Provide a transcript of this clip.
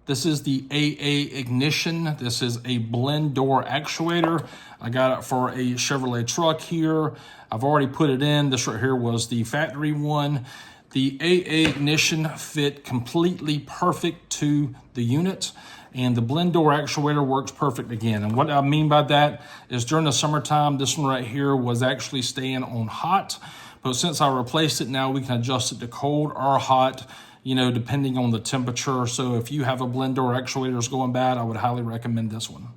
This is the AA ignition. This is a blend door actuator. I got it for a Chevrolet truck here. I've already put it in. This right here was the factory one. The AA ignition fit completely perfect to the unit, and the blend door actuator works perfect again. And what I mean by that is during the summertime, this one right here was actually staying on hot, but since I replaced it, now we can adjust it to cold or hot, you know, depending on the temperature. So if you have a blend door actuator that's going bad, I would highly recommend this one.